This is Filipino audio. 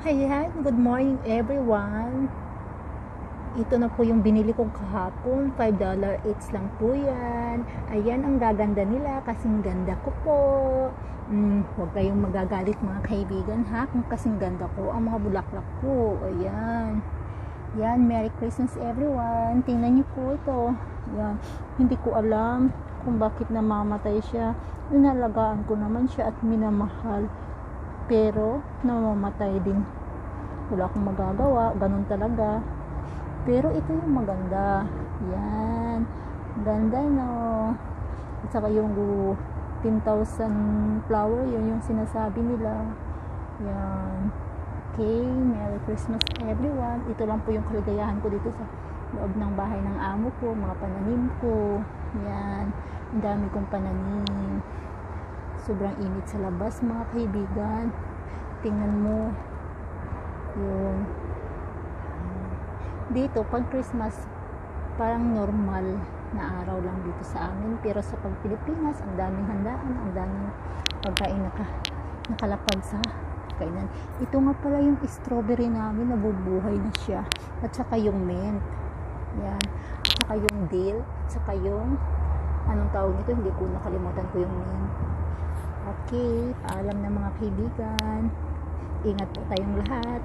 Ayan, good morning everyone. Ito na po yung binili kong kahapon. $5 each lang po yan. Ayan, ang gaganda nila. Kasing ganda ko po. Huwag kayong magagalit mga kaibigan ha. Kung kasing ganda ko, ang mga bulaklak ko. Ayan. Yan, Merry Christmas everyone. Tingnan niyo po ito. Yan. Hindi ko alam kung bakit namamatay siya. Inalagaan ko naman siya at minamahal. Pero namamatay din. Wala akong magagawa, ganun talaga. Pero ito yung maganda. Yan, ganda no. At saka yung 10,000 flower, yun yung sinasabi nila. Yan. Okay, Merry Christmas everyone. Ito lang po yung kaligayahan ko dito sa loob ng bahay ng amo ko, mga pananim ko. Yan, ang dami kong pananim. Sobrang init sa labas mga kaibigan. Tingnan mo yun. Dito pag Christmas parang normal na araw lang dito sa amin, pero sa pag Pilipinas ang daming handaan, ang daming pagkain nakalapag sa kainan. Ito nga pala yung strawberry namin, nabubuhay na siya, at saka yung mint. Yan, at saka yung dill, at saka yung anong tawag nito, hindi ko nakalimutan ko yung name. Okay, paalam na mga kaibigan. Ingat po tayong lahat.